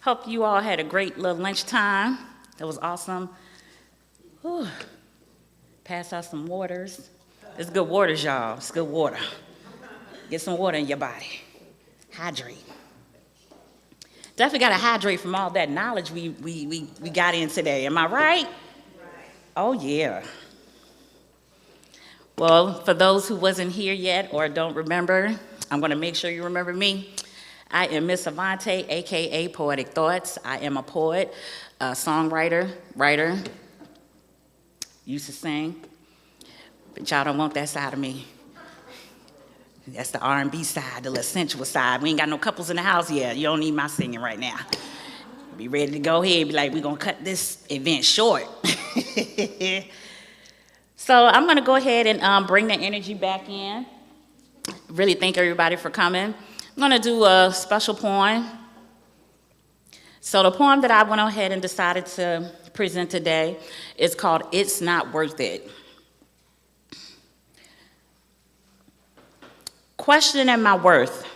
Hope you all had a great little lunchtime. It was awesome. Whew. Pass out some waters. It's good waters, y'all. It's good water. Get some water in your body. Hydrate. Definitely got to hydrate from all that knowledge we got in today. Am I right? Oh, yeah. Well, for those who wasn't here yet or don't remember, I'm going to make sure you remember me. I am Miss Avante, a.k.a. Poetic Thoughts. I am a poet, a songwriter, writer. Used to sing, but y'all don't want that side of me. That's the R&B side, the little sensual side. We ain't got no couples in the house yet. You don't need my singing right now. Be ready to go ahead, be like, we're going to cut this event short. So I'm going to go ahead and bring the energy back in. Really thank everybody for coming. I'm going to do a special poem. So the poem that I went ahead and decided to present today is called It's Not Worth It. Questioning my worth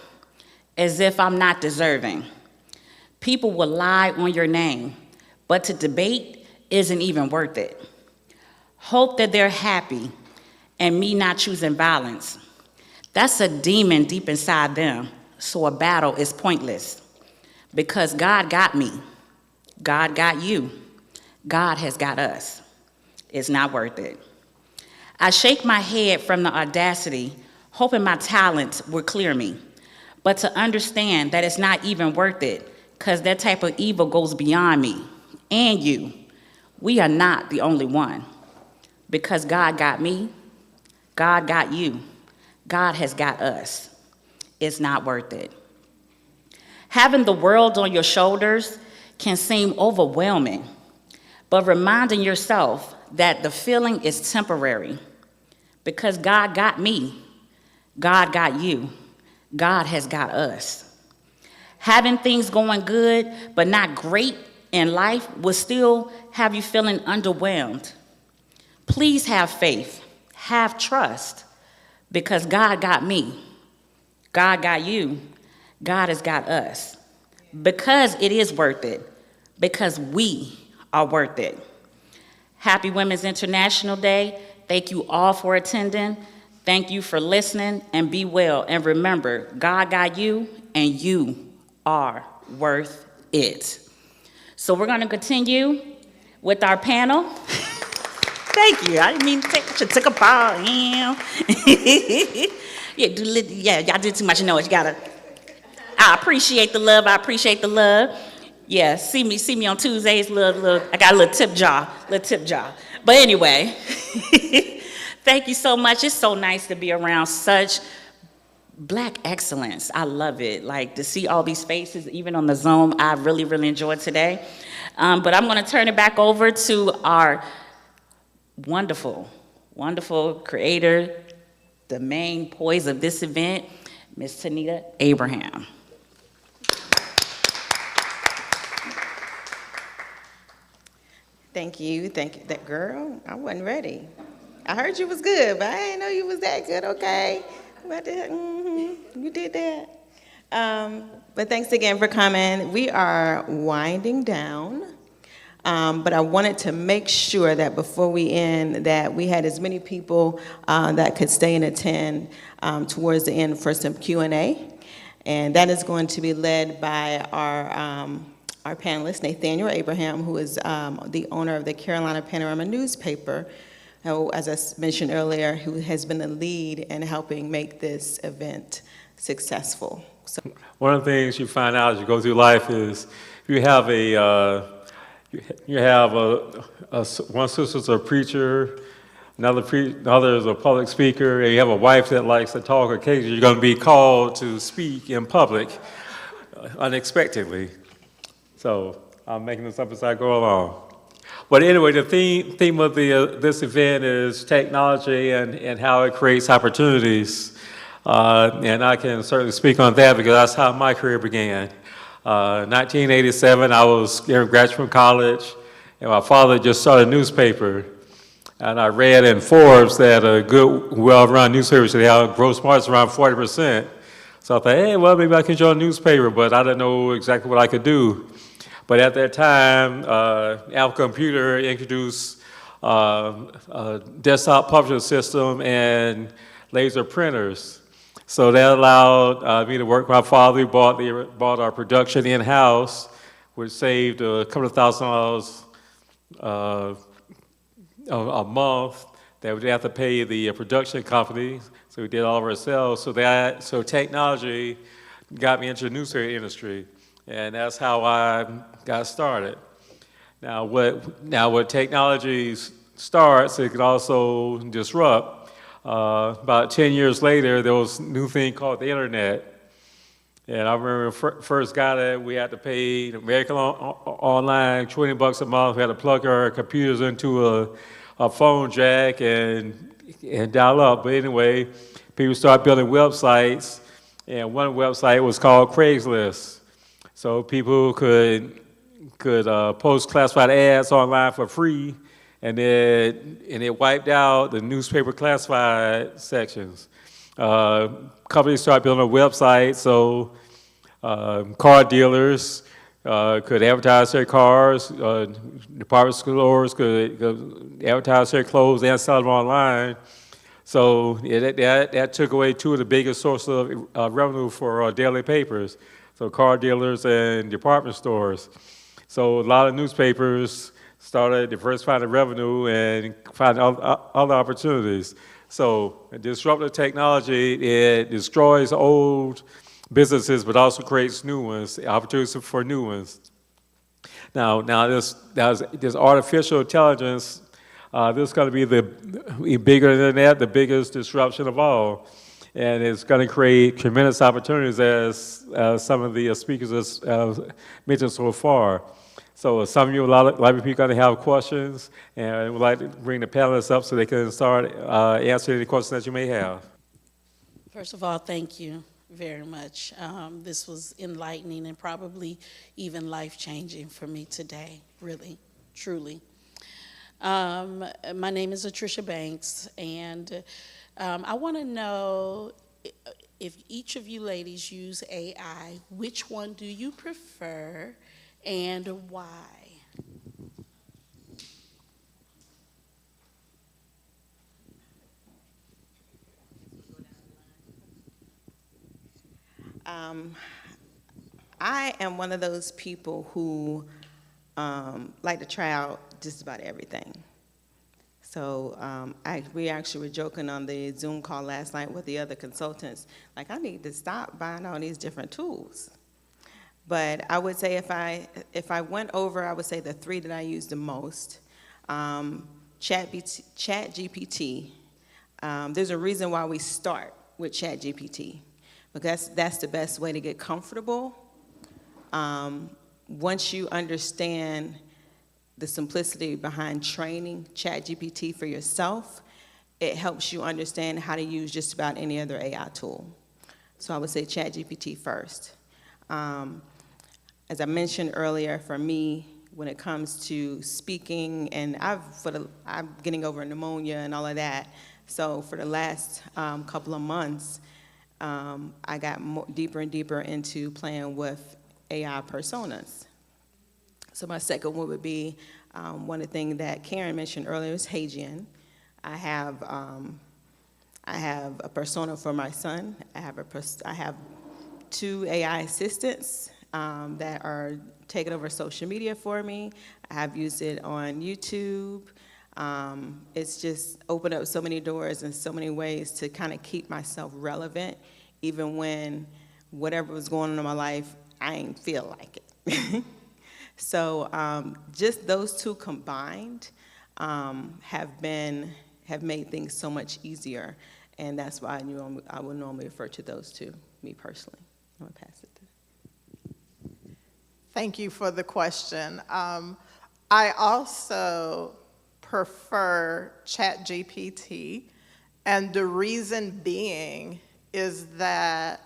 as if I'm not deserving. People will lie on your name, but to debate isn't even worth it. Hope that they're happy and me not choosing violence. That's a demon deep inside them, so a battle is pointless. Because God got me, God got you, God has got us. It's not worth it. I shake my head from the audacity, hoping my talents will clear me. But to understand that it's not even worth it, because that type of evil goes beyond me and you. We are not the only one. Because God got me, God got you, God has got us. It's not worth it. Having the world on your shoulders can seem overwhelming, but reminding yourself that the feeling is temporary. Because God got me, God got you, God has got us. Having things going good but not great in life will still have you feeling underwhelmed. Please have faith, have trust, because God got me, God got you, God has got us. Because it is worth it, because we are worth it. Happy Women's International Day. Thank you all for attending. Thank you for listening, and be well. And remember, God got you, and you are worth it. So we're going to continue with our panel. Thank you. I didn't mean to take a ball. Yeah, y'all did too much noise. You gotta. I appreciate the love. I appreciate the love. Yeah, see me on Tuesdays. I got a little tip jar. But anyway, thank you so much. It's so nice to be around such Black excellence. I love it. Like to see all these faces, even on the Zoom. I really, really enjoyed today. But I'm going to turn it back over to our wonderful, wonderful creator, the main poise of this event, Miss Tanita Abraham. Thank you. That girl, I wasn't ready. I heard you was good, but I didn't know you was that good. Okay, you did that. But thanks again for coming. We are winding down, but I wanted to make sure that before we end, that we had as many people that could stay and attend towards the end for some Q&A, and that is going to be led by our panelist, Nathaniel Abraham, who is the owner of the Carolina Panorama newspaper, who, as I mentioned earlier, who has been the lead in helping make this event successful. So, one of the things you find out as you go through life is you have one sister's a preacher, another is a public speaker, and you have a wife that likes to talk. Occasionally, you're going to be called to speak in public unexpectedly. So I'm making this up as I go along. But anyway, the theme of this event is technology and how it creates opportunities. And I can certainly speak on that because that's how my career began. 1987, I was graduating from college, and my father just started a newspaper. And I read in Forbes that a good, well-run newspaper should have gross margins around 40%. So I thought, hey, well, maybe I can join a newspaper, but I didn't know exactly what I could do. But at that time, Apple Computer introduced a desktop publishing system and laser printers. So that allowed me to work with my father. We bought our production in-house, which saved a couple of $1,000 a month that we'd have to pay the production company. So we did all of ourselves. So technology got me into the newspaper industry, and that's how I got started. Now what technology starts, it can also disrupt. About 10 years later, there was a new thing called the internet. And I remember first got it, we had to pay American Online $20 a month. We had to plug our computers into a phone jack and dial up. But anyway, people started building websites, and one website was called Craigslist. So people could post classified ads online for free, and it wiped out the newspaper classified sections. Companies started building a website so car dealers could advertise their cars, department stores could advertise their clothes and sell them online. So that took away two of the biggest sources of revenue for daily papers, so car dealers and department stores. So a lot of newspapers started diversifying the revenue and finding other opportunities. So disruptive technology, it destroys old businesses, but also creates new ones, opportunities for new ones. Now this artificial intelligence, this is going to be bigger than that, the biggest disruption of all. And it's going to create tremendous opportunities, as some of the speakers have mentioned so far. So some of you, a lot of people are going to have questions, and we'd like to bring the panelists up so they can start answering any questions that you may have. First of all, thank you very much. This was enlightening and probably even life-changing for me today, really, truly. My name is Atricia Banks, and I want to know if each of you ladies use AI, which one do you prefer and why? I am one of those people who like to try out just about everything. So we actually were joking on the Zoom call last night with the other consultants, like, I need to stop buying all these different tools. But I would say if I went over, I would say the three that I use the most, ChatGPT. There's a reason why we start with ChatGPT, because that's the best way to get comfortable. Once you understand the simplicity behind training ChatGPT for yourself, it helps you understand how to use just about any other AI tool. So I would say ChatGPT first. As I mentioned earlier, for me, when it comes to speaking, and I'm getting over pneumonia and all of that, so for the last couple of months, I got deeper and deeper into playing with AI personas. So my second one would be one of the things that Karen mentioned earlier is Hajian. I have a persona for my son. I have 2 AI assistants that are taking over social media for me. I have used it on YouTube. It's just opened up so many doors and so many ways to kind of keep myself relevant, even when whatever was going on in my life, I ain't feel like it. So just those 2 combined have made things so much easier, and that's why I would normally refer to those 2, me personally. I'm gonna pass it to. Thank you for the question. I also prefer ChatGPT, and the reason being is that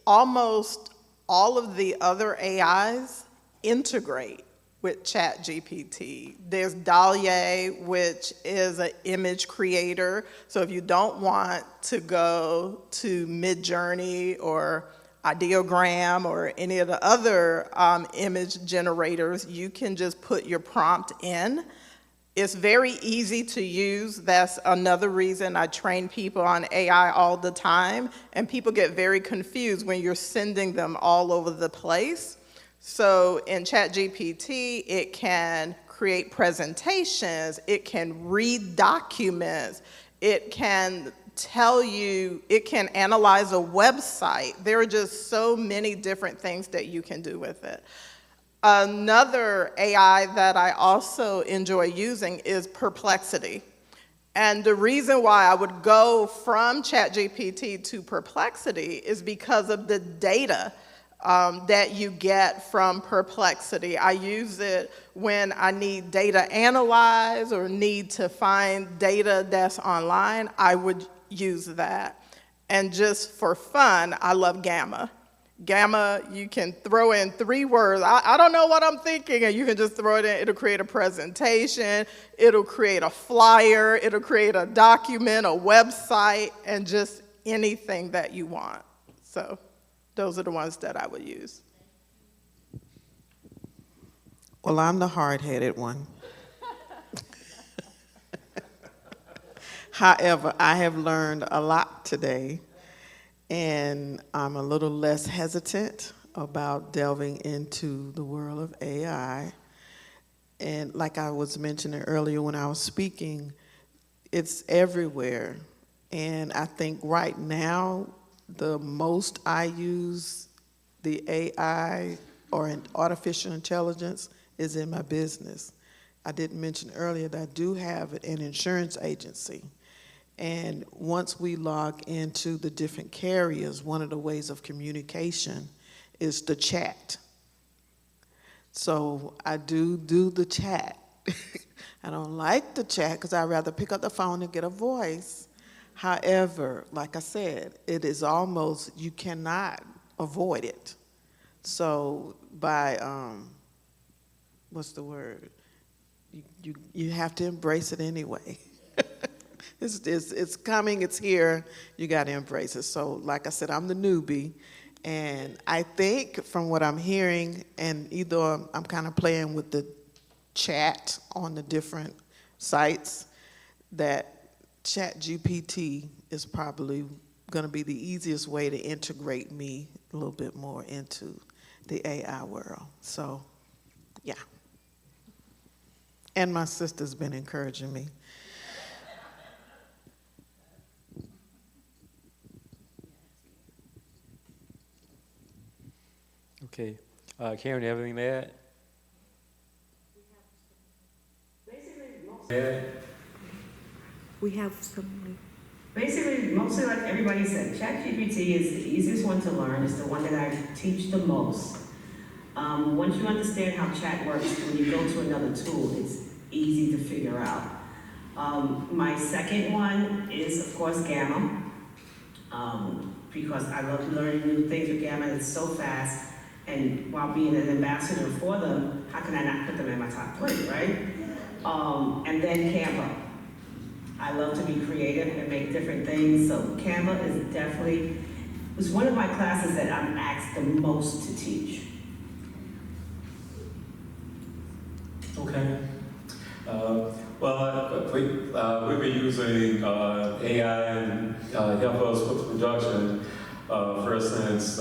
almost all of the other AIs integrate with ChatGPT. There's Dahlia, which is an image creator. So if you don't want to go to Midjourney or ideogram or any of the other image generators, you can just put your prompt in. It's very easy to use. That's another reason I train people on AI all the time, and people get very confused when you're sending them all over the place. So in ChatGPT, it can create presentations, it can read documents, it can tell you, it can analyze a website. There are just so many different things that you can do with it. Another AI that I also enjoy using is Perplexity. And the reason why I would go from ChatGPT to Perplexity is because of the data that you get from Perplexity. I use it when I need data analyzed or need to find data that's online. I would use that. And just for fun, I love Gamma. Gamma, you can throw in 3 words. I don't know what I'm thinking, and you can just throw it in. It'll create a presentation, it'll create a flyer, it'll create a document, a website, and just anything that you want. So those are the ones that I would use. Well, I'm the hard-headed one. However, I have learned a lot today, and I'm a little less hesitant about delving into the world of AI. And like I was mentioning earlier when I was speaking, it's everywhere. And I think right now, the most I use the AI or artificial intelligence is in my business. I didn't mention earlier that I do have an insurance agency. And once we log into the different carriers, one of the ways of communication is the chat. So I do the chat. I don't like the chat because I'd rather pick up the phone and get a voice. However, like I said, it is almost, you cannot avoid it. So by, what's the word? You have to embrace it anyway. It's coming, it's here, you got to embrace it. So like I said, I'm the newbie, and I think from what I'm hearing, and either I'm kind of playing with the chat on the different sites, that ChatGPT is probably going to be the easiest way to integrate me a little bit more into the AI world. So, yeah. And my sister's been encouraging me. Okay. Karen, you have anything to add? We have some. Basically, mostly like everybody said, ChatGPT is the easiest one to learn. It's the one that I teach the most. Once you understand how chat works, when you go to another tool, it's easy to figure out. My second one is, of course, Gamma, because I love learning new things with Gamma. It's so fast. And while being an ambassador for them, how can I not put them in my top 3, right? And then Canva. I love to be creative and make different things, so Canva is definitely, it's one of my classes that I'm asked the most to teach. Okay. We've been using AI and help us with production. For instance,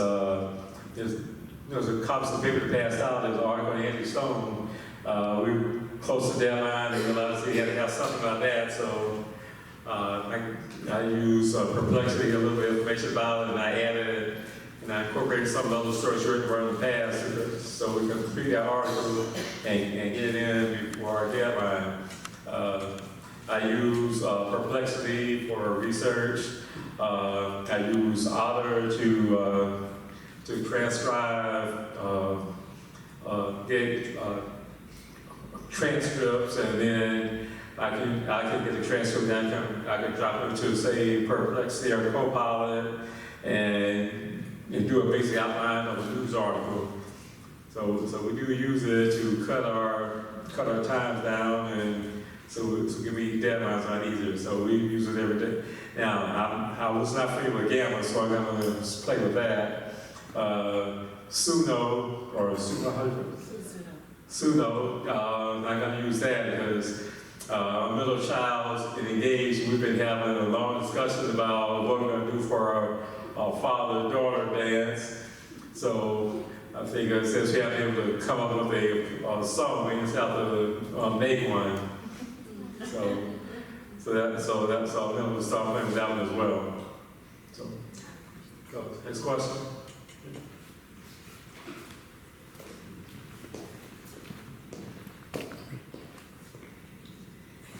there's a copy of the paper that passed out. There's an article on Andy Stone. We were close to deadline and realized he had to have something about that. So I use Perplexity, a little bit of information about it, and I added and I incorporated some of the other stories written around the past so we can complete that article and get it in before our deadline. I use Perplexity for research. I use Otter to transcribe, get transcripts, and then I can get the transcript, and I can drop it into, say, Perplexity or Copilot, and do a basic outline of a news article. So we do use it to cut our times down, and so we can meet deadlines a lot easier. So we use it every day. Now I was not familiar with Gamma, so I'm going to play with that. Suno, or Suno, how do you Suno, not gonna use that because our middle child is engaged. We've been having a long discussion about what we're gonna do for our father-daughter dance. So I figure since we haven't been able to come up with a song, we just have to make one. So that's all. Then we'll start playing with that one as well. So, go. Next question.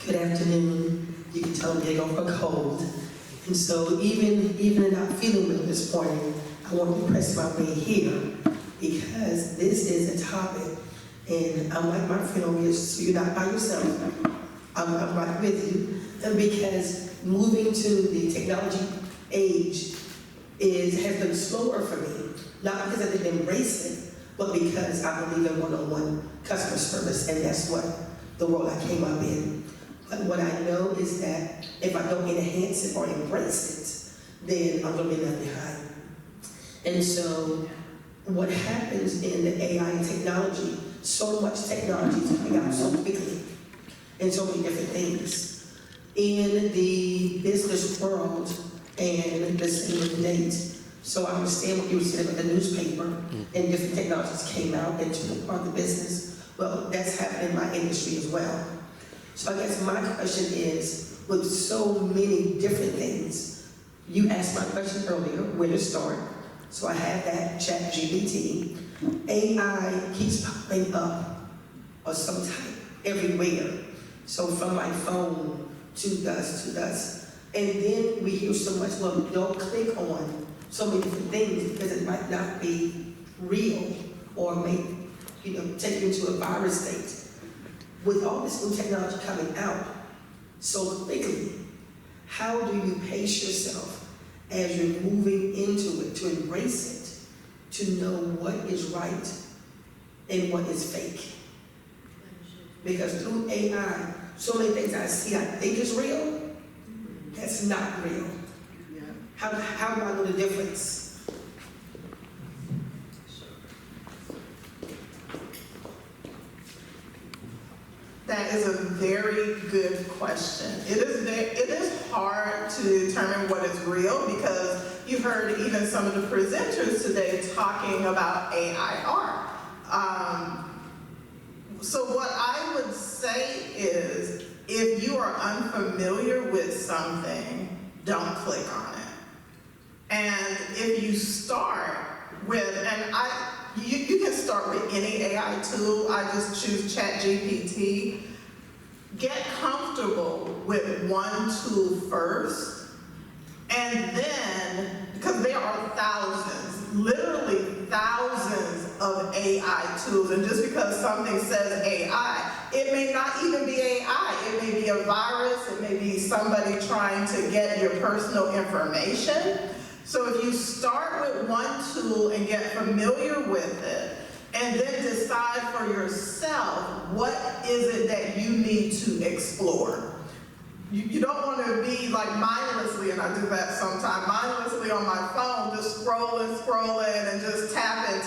Good afternoon. You can tell me I go for a cold. And so even not feeling well this morning, I want to press my way here because this is a topic, and I'm like my friend over here, so you're not by yourself. I'm right with you. And because moving to the technology age has been slower for me, not because I didn't embrace it, but because I believe in one-on-one customer service, and that's what the role I came up in. But what I know is that if I don't enhance it or embrace it, then I'm going to be left behind. And so what happens in the AI technology, so much technology is coming out so quickly and so many different things. In the business world and the same date, so I understand what you were saying about the newspaper and different technologies came out and took apart the business. Well, that's happening in my industry as well. So I guess my question is, with so many different things, you asked my question earlier, where to start. So I have that ChatGPT. AI keeps popping up of some type everywhere. So from my phone to this. And then we hear so much, well, don't click on so many different things because it might not be real or may, take you into a virus state. With all this new technology coming out so quickly, how do you pace yourself as you're moving into it, to embrace it, to know what is right and what is fake? Because through AI, so many things I see I think is real, that's not real. How do I know the difference? That is a very good question. It is hard to determine what is real because you heard even some of the presenters today talking about AI art. So what I would say is, if you are unfamiliar with something, don't click on it. And if you start with, you can start with any AI tool. I just choose ChatGPT. Get comfortable with one tool first, and then, because there are thousands, literally thousands of AI tools, and just because something says AI, it may not even be AI. It may be a virus, it may be somebody trying to get your personal information. So if you start with one tool and get familiar with it, and then decide for yourself what is it that you need to explore. You don't want to be like mindlessly, and I do that sometimes, mindlessly on my phone, just scrolling, and just tapping.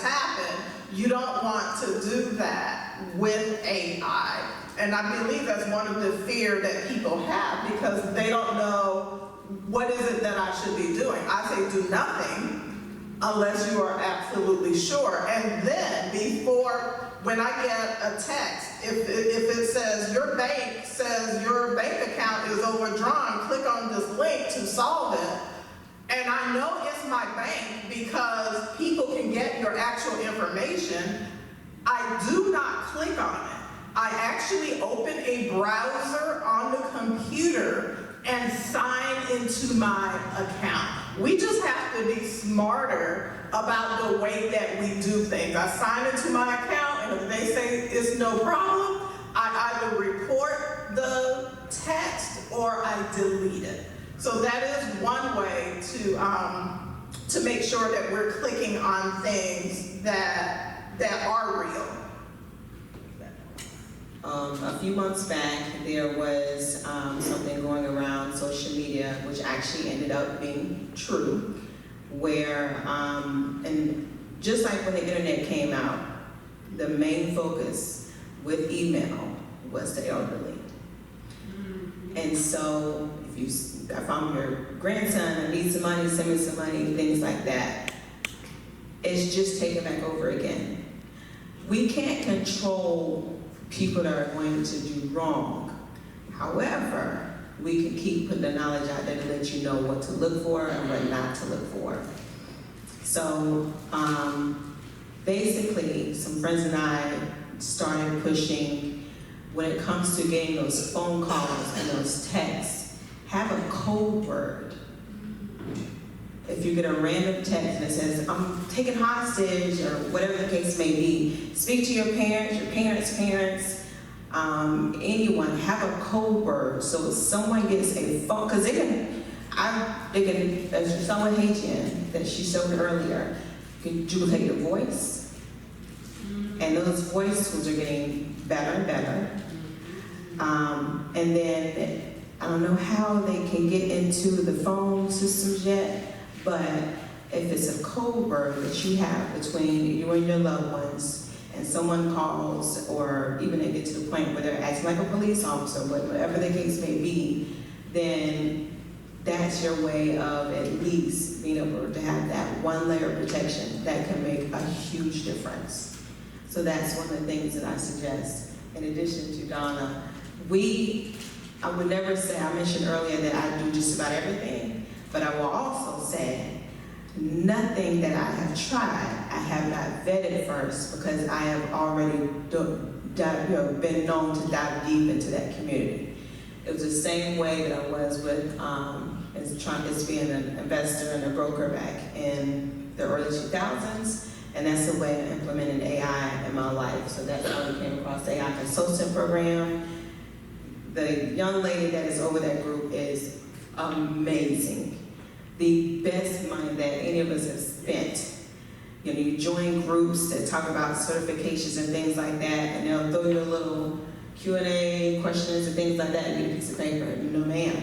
You don't want to do that with AI. And I believe that's one of the fear that people have because they don't know what is it that I should be doing. I say do nothing unless you are absolutely sure. And then when I get a text, if it says your bank account is overdrawn, click on this link to solve it. And I know it's my bank because people can get your actual information. I do not click on it. I actually open a browser on the computer and sign into my account. We just have to be smarter about the way that we do things. I sign into my account, and if they say it's no problem, I either report the text or I delete it. So that is one way to make sure that we're clicking on things that are real. A few months back, there was something going around social media, which actually ended up being true, where, and just like when the internet came out, the main focus with email was the elderly. And so if I'm your grandson, I need some money, send me some money, things like that, it's just taken back over again. We can't control people that are going to do wrong. However, we can keep putting the knowledge out there to let you know what to look for and what not to look for. So basically, some friends and I started pushing when it comes to getting those phone calls and those texts, have a code word. If you get a random text and it says, I'm taken hostage, or whatever the case may be, speak to your parents' parents, anyone, have a code word. So if someone gets a phone, because they can, as someone Haitian that she showed earlier, you can duplicate your voice. And those voice tools are getting better and better. And then, I don't know how they can get into the phone systems yet, but if it's a code word that you have between you and your loved ones, and someone calls, or even they get to the point where they're acting like a police officer, whatever the case may be, then that's your way of at least being able to have that one layer of protection that can make a huge difference. So that's one of the things that I suggest. In addition to Donna, I would never say, I mentioned earlier that I do just about everything, but I will also say nothing that I have tried, I have not vetted first, because I have already been known to dive deep into that community. It was the same way that I was with as being an investor and a broker back in the early 2000s, and that's the way I implemented AI in my life. So that's how we came across the AI consultant program. The young lady that is over that group is amazing. The best money that any of us have spent. You know, you join groups that talk about certifications and things like that, and they'll throw you a little Q&A questions and things like that, and get a piece of paper. No, ma'am.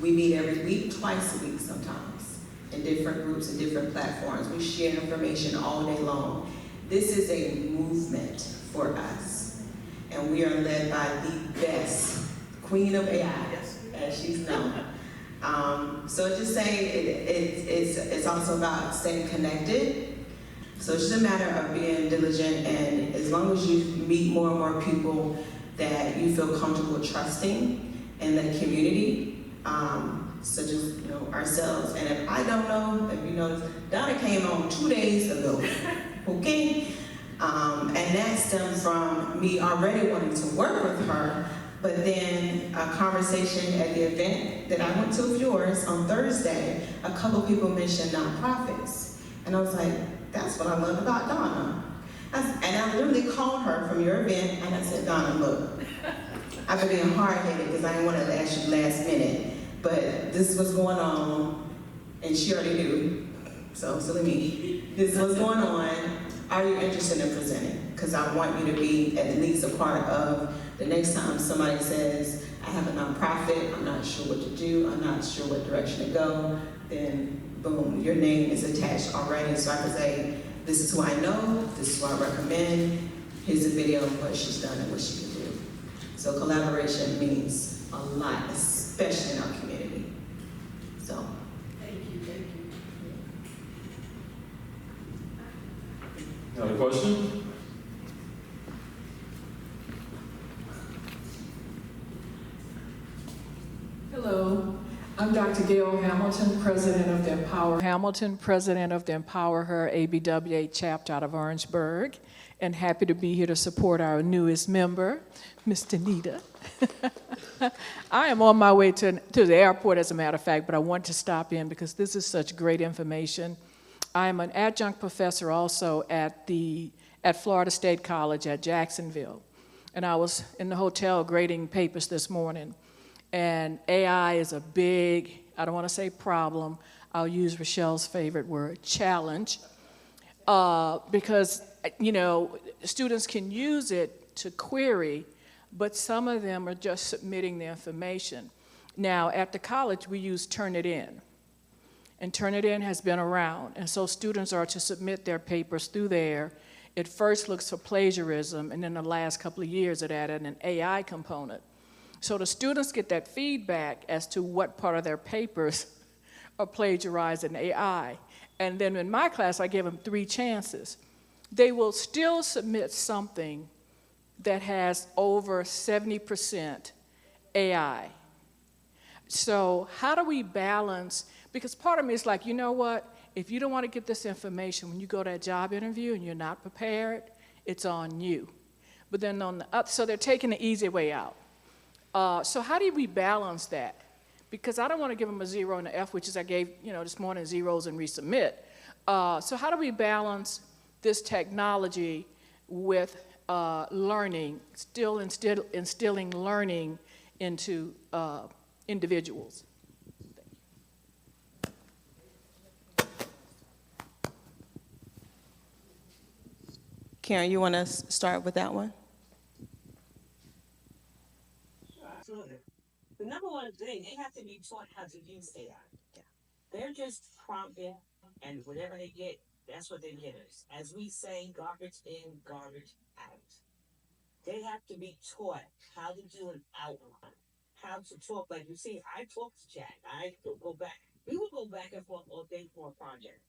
We meet every week, twice a week sometimes, in different groups and different platforms. We share information all day long. This is a movement for us, and we are led by the best queen of AI, as she's known. So just saying, it's also about staying connected. So it's just a matter of being diligent, and as long as you meet more and more people that you feel comfortable trusting in that community, such as ourselves. And if I don't know, if you notice, Donna came on 2 days ago, okay? And that stemmed from me already wanting to work with her, but then a conversation at the event that I went to of yours on Thursday, a couple people mentioned nonprofits. And I was like, that's what I love about Donna. And I literally called her from your event, and I said, Donna, look, I've been being hard-headed because I didn't want to ask you last minute, but this is what's going on, and she already knew. So let me, this is what's going on. Are you interested in presenting? Because I want you to be at least a part of the next time somebody says, I have a nonprofit, I'm not sure what to do, I'm not sure what direction to go, then boom, your name is attached already. So I can say, this is who I know, this is who I recommend, here's a video of what she's done and what she can do. So collaboration means a lot, especially in our community. So. Thank you. Another question? Hello, I'm Dr. Gail Hamilton, president of the Empower Her ABWA chapter out of Orangeburg, and happy to be here to support our newest member, Ms. Danita. I am on my way to the airport, as a matter of fact, but I want to stop in because this is such great information. I am an adjunct professor also at Florida State College at Jacksonville, and I was in the hotel grading papers this morning. And AI is a big, I don't want to say problem, I'll use Rochelle's favorite word, challenge, because, students can use it to query, but some of them are just submitting the information. Now, at the college, we use Turnitin. and Turnitin has been around. And so students are to submit their papers through there. It first looks for plagiarism, and then the last couple of years it added an AI component. So the students get that feedback as to what part of their papers are plagiarized in AI. And then in my class, I give them 3 chances. They will still submit something that has over 70% AI. So how do we balance, because part of me is like, you know what, if you don't want to get this information when you go to that job interview and you're not prepared, it's on you. But then on the other, so they're taking the easy way out. So how do we balance that? Because I don't want to give them a 0 and an F, which is I gave, this morning, zeros and resubmit. So how do we balance this technology with learning, still instilling learning into individuals? Karen, you want to start with that one? Sure, absolutely. The number one thing, they have to be taught how to use AI. Yeah. They're just prompting, and whatever they get, that's what they get us. As we say, garbage in, garbage out. They have to be taught how to do an outline, how to talk. Like you see, I talk to chat. I go back. We will go back and forth all day for a project.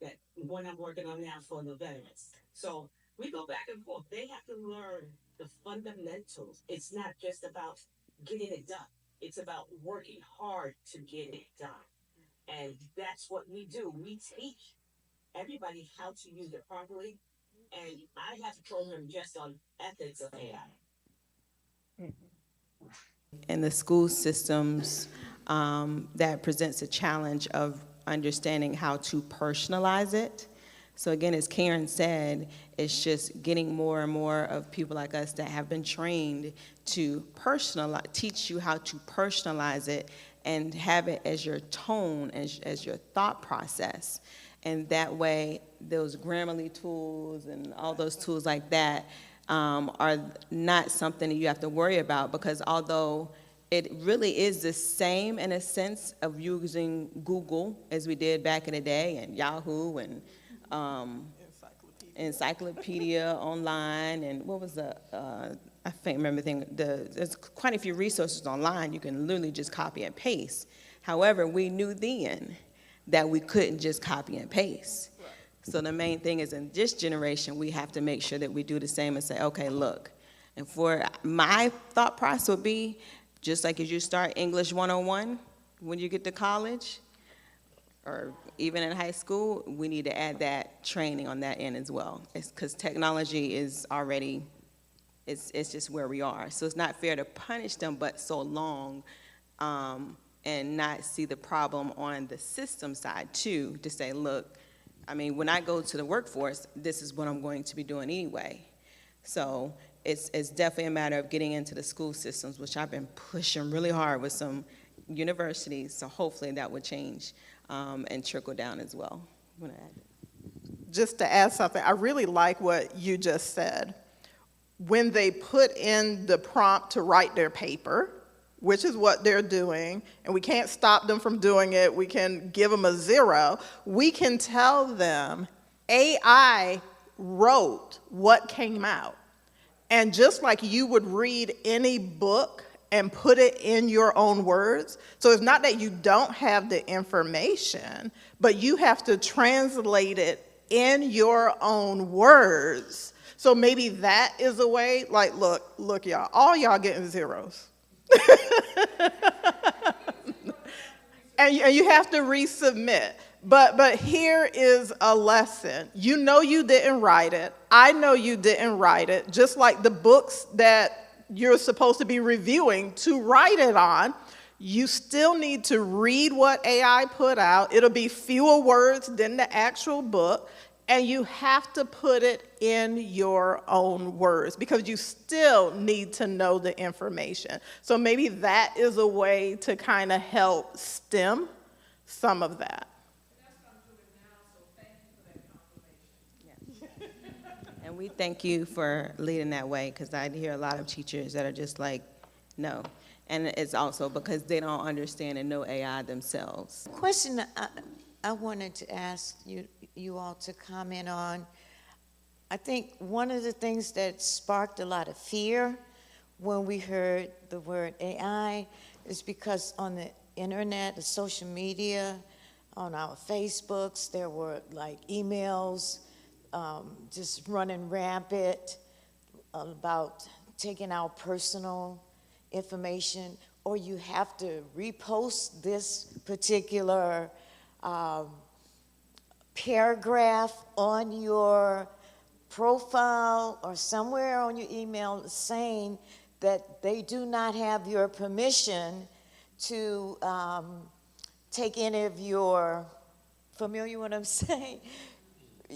That one I'm working on now for the veterans. So we go back and forth. They have to learn the fundamentals. It's not just about getting it done. It's about working hard to get it done. And that's what we do. We teach everybody how to use it properly. And I have to program just on ethics of AI. In the school systems, that presents a challenge of understanding how to personalize it. So again, as Karen said, it's just getting more and more of people like us that have been trained to teach you how to personalize it and have it as your tone, as your thought process. And that way, those Grammarly tools and all those tools like that are not something that you have to worry about, because although it really is the same in a sense of using Google as we did back in the day, and Yahoo and Encyclopedia Online, and what was the, I can't remember the thing, there's quite a few resources online. You can literally just copy and paste. However, we knew then that we couldn't just copy and paste. So the main thing is, in this generation, we have to make sure that we do the same and say, okay, look, and for my thought process would be, just like as you start English 101 when you get to college, or even in high school, we need to add that training on that end as well. It's because technology is already, it's just where we are. So it's not fair to punish them but so long, and not see the problem on the system side too, to say, look, I mean, when I go to the workforce, this is what I'm going to be doing anyway. So it's definitely a matter of getting into the school systems, which I've been pushing really hard with some universities, so hopefully that would change and trickle down as well. You want to add? Just to add something, I really like what you just said. When they put in the prompt to write their paper, which is what they're doing, and we can't stop them from doing it, we can give them a 0, we can tell them AI wrote what came out. And just like you would read any book and put it in your own words, so it's not that you don't have the information, but you have to translate it in your own words. So maybe that is a way, like, look, y'all, all y'all getting 0s. And you have to resubmit. But here is a lesson. You know you didn't write it. I know you didn't write it. Just like the books that you're supposed to be reviewing to write it on, you still need to read what AI put out. It'll be fewer words than the actual book. And you have to put it in your own words because you still need to know the information. So maybe that is a way to kind of help stem some of that. And we thank you for leading that way, because I hear a lot of teachers that are just like, no. And it's also because they don't understand and know AI themselves. Question, I wanted to ask you all to comment on, I think one of the things that sparked a lot of fear when we heard the word AI is because on the internet, the social media, on our Facebooks, there were like emails just running rampant about taking our personal information, or you have to repost this particular paragraph on your profile or somewhere on your email saying that they do not have your permission to take any of your, familiar what I'm saying?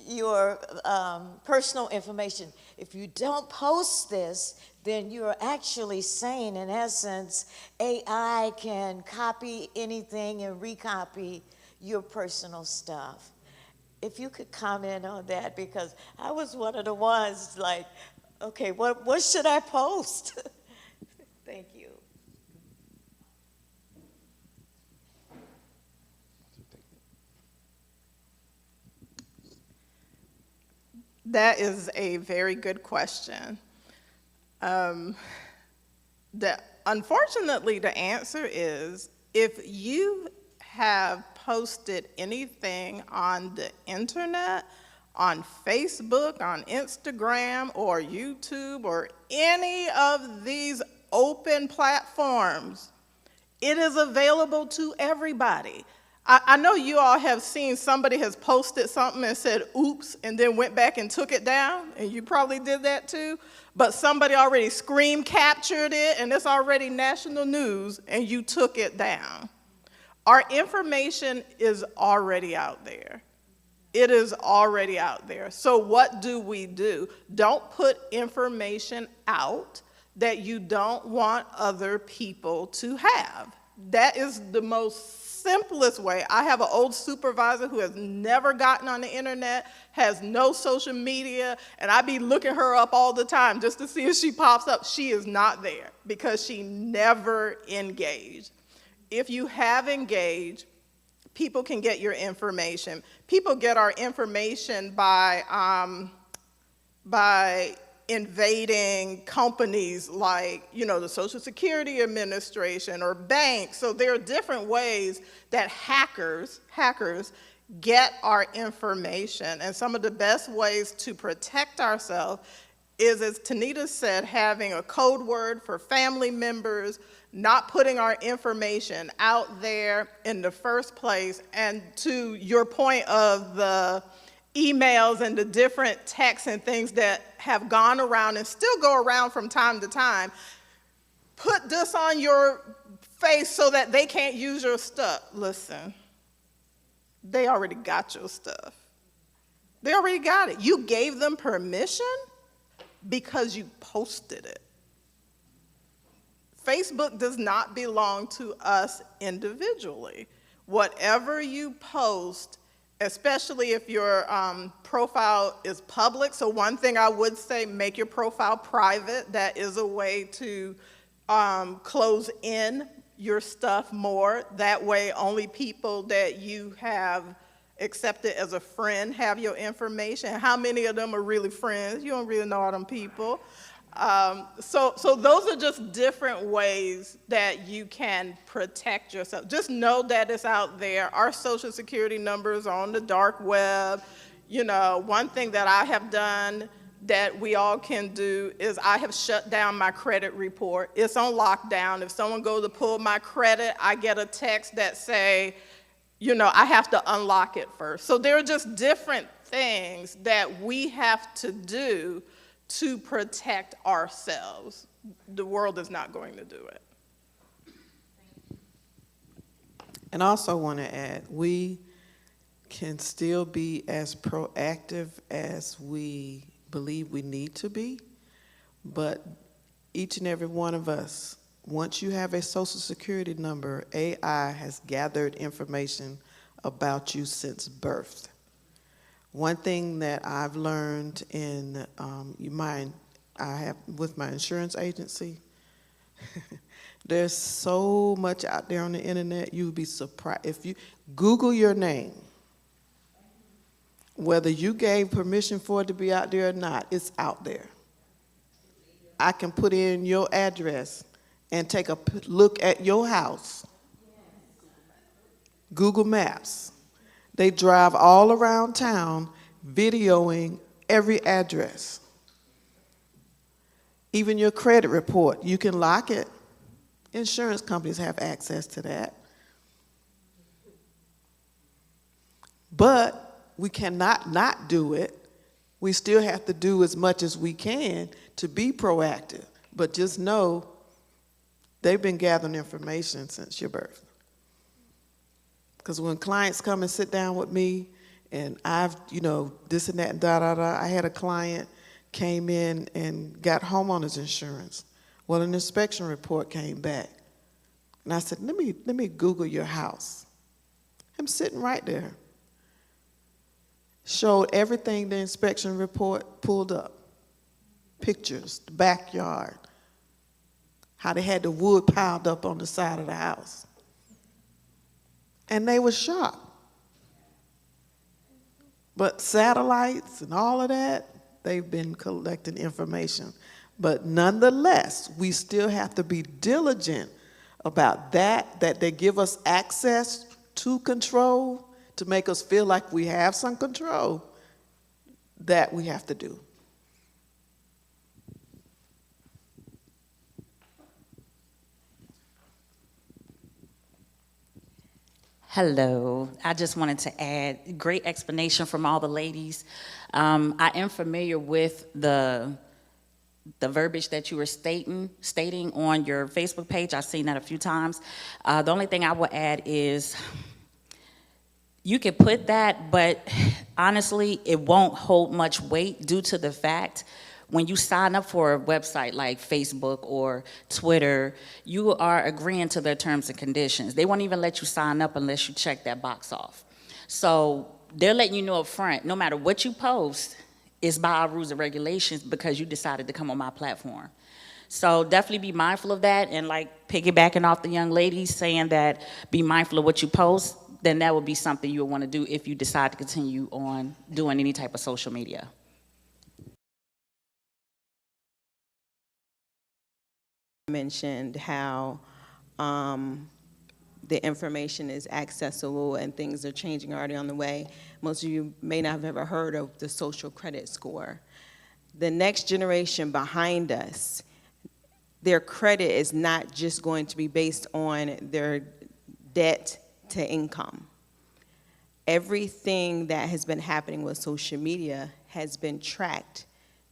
Your personal information. If you don't post this, then you're actually saying, in essence, AI can copy anything and recopy your personal stuff. If you could comment on that, because I was one of the ones like, okay, what should I post? Thank you. That is a very good question. Unfortunately, the answer is if you have posted anything on the internet, on Facebook, on Instagram, or YouTube, or any of these open platforms, it is available to everybody. I know you all have seen somebody has posted something and said, oops, and then went back and took it down, and you probably did that too, but somebody already screen captured it, and it's already national news, and you took it down. Our information is already out there. It is already out there. So what do? Don't put information out that you don't want other people to have. That is the most simplest way. I have an old supervisor who has never gotten on the internet, has no social media, and I be looking her up all the time just to see if she pops up. She is not there because she never engaged. If you have engaged, people can get your information. People get our information by invading companies like, the Social Security Administration or banks. So there are different ways that hackers get our information. And some of the best ways to protect ourselves is, as Tanita said, having a code word for family members, not putting our information out there in the first place. And to your point of the emails and the different texts and things that have gone around and still go around from time to time, put this on your face so that they can't use your stuff. Listen, they already got your stuff. They already got it. You gave them permission because you posted it. Facebook does not belong to us individually. Whatever you post, especially if your profile is public. So one thing I would say, make your profile private. That is a way to close in your stuff more. That way only people that you have accepted as a friend have your information. How many of them are really friends? You don't really know all them people. So those are just different ways that you can protect yourself. Just know that it's out there. Our Social Security numbers are on the dark web. One thing that I have done that we all can do is I have shut down my credit report. It's on lockdown. If someone goes to pull my credit, I get a text that say, I have to unlock it first. So there are just different things that we have to do to protect ourselves. The world is not going to do it. And I also want to add, we can still be as proactive as we believe we need to be, but each and every one of us, once you have a Social Security number, AI has gathered information about you since birth. One thing that I've learned in with my insurance agency, there's so much out there on the internet, you'll be surprised. If you Google your name, Whether you gave permission for it to be out there or not, it's out there. I can put in your address and take a look at your house. Google Maps. They drive all around town videoing every address. Even your credit report, you can lock it. Insurance companies have access to that. But we cannot not do it. We still have to do as much as we can to be proactive. But just know they've been gathering information since your birth. Because when clients come and sit down with me, and I've, this and that and da-da-da, I had a client came in and got homeowners insurance. Well, an inspection report came back. And I said, let me Google your house. I'm sitting right there. Showed everything the inspection report pulled up. Pictures, the backyard, how they had the wood piled up on the side of the house. And they were shocked. But satellites and all of that, they've been collecting information. But nonetheless, we still have to be diligent about that they give us access to control, to make us feel like we have some control, that we have to do. Hello. I just wanted to add, great explanation from all the ladies. I am familiar with the verbiage that you were stating on your Facebook page. I've seen that a few times. The only thing I will add is you can put that, but honestly, it won't hold much weight due to the fact when you sign up for a website like Facebook or Twitter, you are agreeing to their terms and conditions. They won't even let you sign up unless you check that box off. So they're letting you know up front, no matter what you post, it's by our rules and regulations because you decided to come on my platform. So definitely be mindful of that, and like piggybacking off the young ladies saying that be mindful of what you post, then that would be something you would want to do if you decide to continue on doing any type of social media. Mentioned how the information is accessible and things are changing already on the way. Most of you may not have ever heard of the social credit score. The next generation behind us, their credit is not just going to be based on their debt to income. Everything that has been happening with social media has been tracked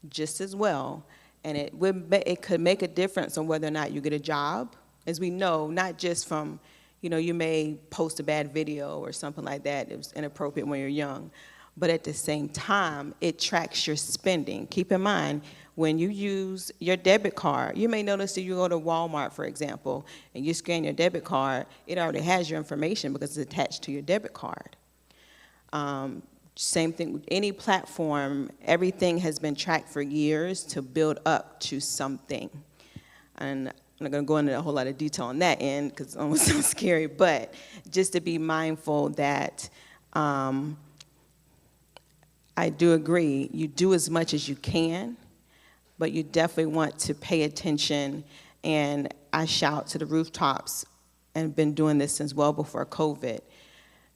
just as well, and it could make a difference on whether or not you get a job. As we know, not just from, you may post a bad video or something like that. It was inappropriate when you're young. But at the same time, it tracks your spending. Keep in mind, when you use your debit card, you may notice that you go to Walmart, for example, and you scan your debit card, it already has your information because it's attached to your debit card. Same thing with any platform. Everything has been tracked for years to build up to something. And I'm not going to go into a whole lot of detail on that end because it almost sounds scary, but just to be mindful that I do agree, you do as much as you can, but you definitely want to pay attention. And I shout to the rooftops, and been doing this since well before COVID.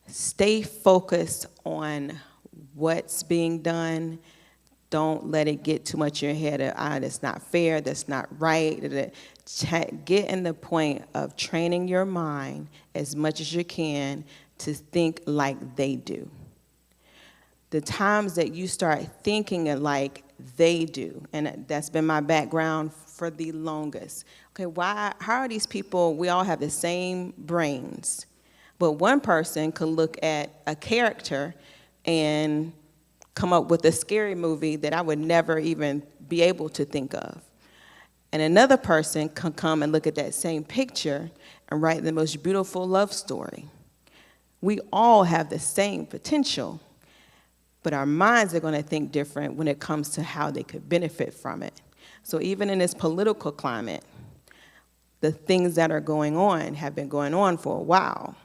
Stay focused on what's being done. Don't let it get too much in your head of, that's not fair, that's not right. Get in the point of training your mind as much as you can to think like they do. The times that you start thinking like they do, and that's been my background for the longest. Okay, how are these people, we all have the same brains, but one person could look at a character and come up with a scary movie that I would never even be able to think of. And another person can come and look at that same picture and write the most beautiful love story. We all have the same potential, but our minds are going to think different when it comes to how they could benefit from it. So even in this political climate, the things that are going on have been going on for a while.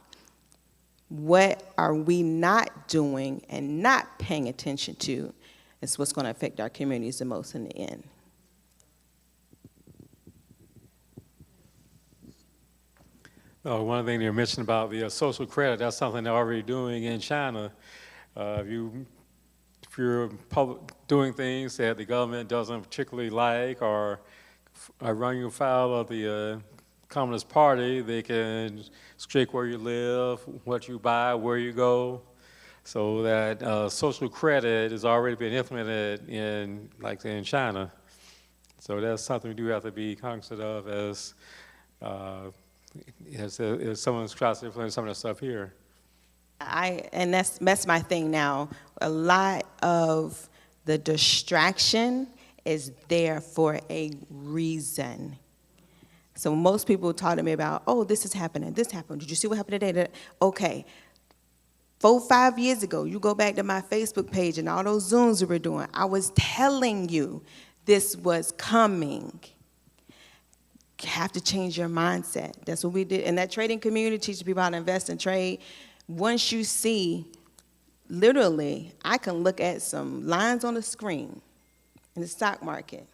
What are we not doing and not paying attention to is what's going to affect our communities the most in the end. One thing you mentioned about the social credit, that's something they're already doing in China. If you're doing things that the government doesn't particularly like or are running afoul of the Communist Party, they can restrict where you live, what you buy, where you go. So that social credit has already been implemented in China. So that's something we do have to be cognizant of as someone tries to implement some of the stuff here. And that's my thing now. A lot of the distraction is there for a reason. So most people talk to me about, oh, this is happening, this happened. Did you see what happened today? Okay. 4-5 years ago, you go back to my Facebook page and all those Zooms we were doing, I was telling you this was coming. You have to change your mindset. That's what we did. In that trading community, teaching people how to invest and trade, once you see, literally, I can look at some lines on the screen in the stock market.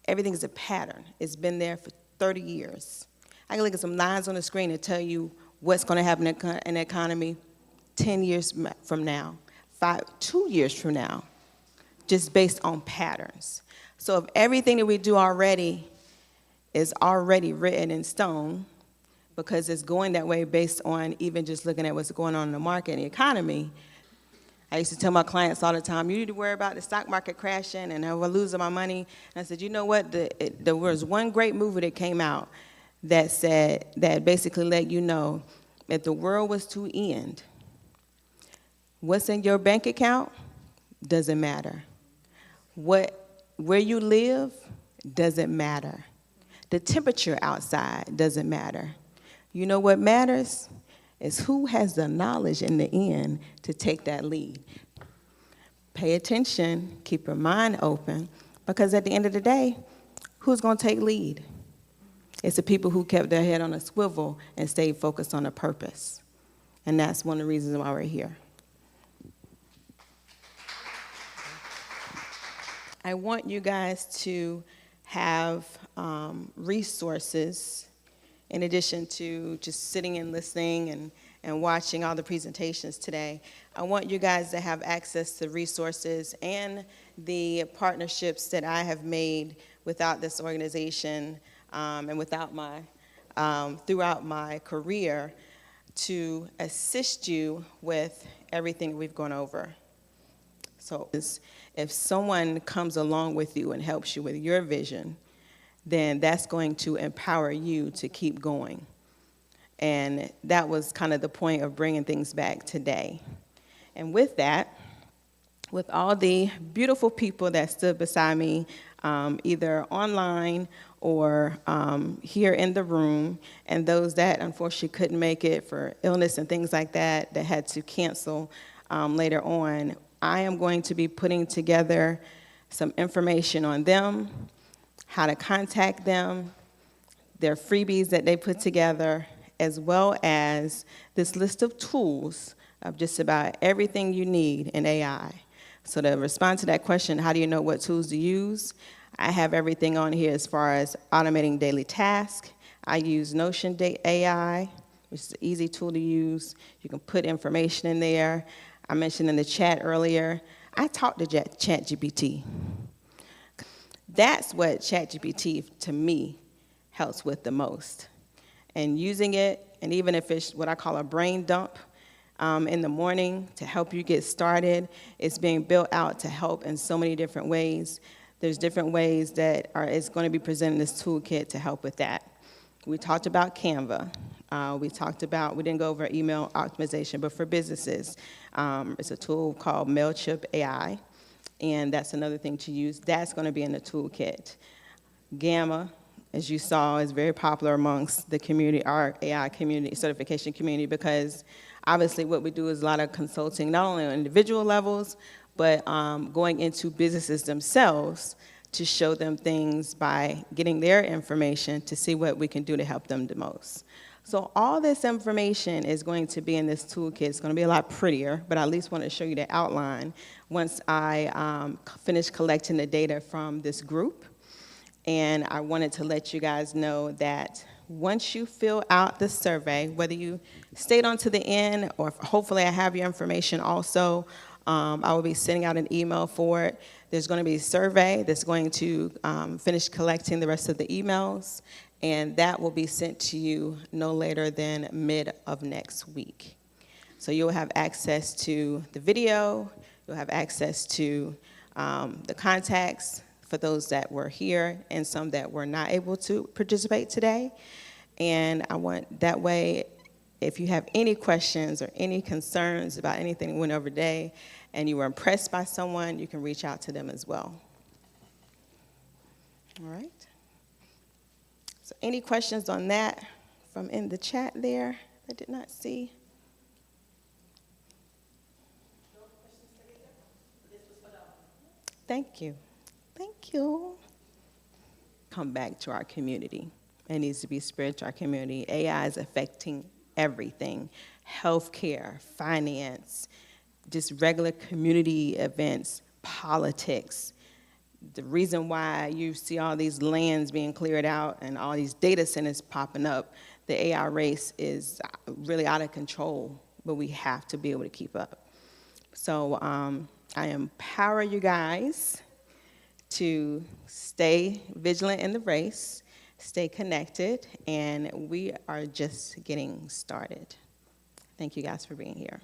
Everything is a pattern. It's been there for 30 years. I can look at some lines on the screen and tell you what's going to happen in the economy 10 years from now, 2 years from now, just based on patterns. So if everything that we do already is already written in stone, because it's going that way based on even just looking at what's going on in the market and the economy. I used to tell my clients all the time, you need to worry about the stock market crashing and I will lose my money. And I said, you know what? There was one great movie that came out that basically let you know if the world was to end, what's in your bank account doesn't matter. Where you live doesn't matter. The temperature outside doesn't matter. You know what matters is who has the knowledge in the end to take that lead. Pay attention, keep your mind open, because at the end of the day, who's going to take lead? It's the people who kept their head on a swivel and stayed focused on a purpose. And that's one of the reasons why we're here. I want you guys to have resources in addition to just sitting and listening and watching all the presentations today. I want you guys to have access to resources and the partnerships that I have made without this organization and without throughout my career to assist you with everything we've gone over. So if someone comes along with you and helps you with your vision, then that's going to empower you to keep going. And that was kind of the point of bringing things back today. And with that, with all the beautiful people that stood beside me, either online or here in the room, and those that unfortunately couldn't make it for illness and things like that, that had to cancel later on, I am going to be putting together some information on them, how to contact them, their freebies that they put together, as well as this list of tools of just about everything you need in AI. So to respond to that question, how do you know what tools to use? I have everything on here as far as automating daily tasks. I use Notion AI, which is an easy tool to use. You can put information in there. I mentioned in the chat earlier, I talk to ChatGPT. That's what ChatGPT, to me, helps with the most. And using it, and even if it's what I call a brain dump in the morning to help you get started, it's being built out to help in so many different ways. There's different ways that it's going to be presented in this toolkit to help with that. We talked about Canva. We didn't go over email optimization, but for businesses, it's a tool called MailChimp AI. And that's another thing to use. That's going to be in the toolkit. Gamma, as you saw, is very popular amongst the community, our AI community, certification community, because obviously what we do is a lot of consulting, not only on individual levels, but going into businesses themselves to show them things by getting their information to see what we can do to help them the most. So all this information is going to be in this toolkit. It's going to be a lot prettier, but I at least want to show you the outline once I finish collecting the data from this group. And I wanted to let you guys know that once you fill out the survey, whether you stayed on to the end or hopefully I have your information also, I will be sending out an email for it. There's going to be a survey that's going to finish collecting the rest of the emails, and that will be sent to you no later than mid of next week. So you'll have access to the video, you'll have access to the contacts for those that were here and some that were not able to participate today. And I want that way, if you have any questions or any concerns about anything that went over today and you were impressed by someone, you can reach out to them as well. All right. So any questions on that from in the chat there? I did not see. Thank you. Thank you. Come back to our community. It needs to be spread to our community. AI is affecting everything. Healthcare, finance, just regular community events, politics. The reason why you see all these lands being cleared out and all these data centers popping up, the AI race is really out of control, but we have to be able to keep up. So I empower you guys to stay vigilant in the race, stay connected, and we are just getting started. Thank you guys for being here.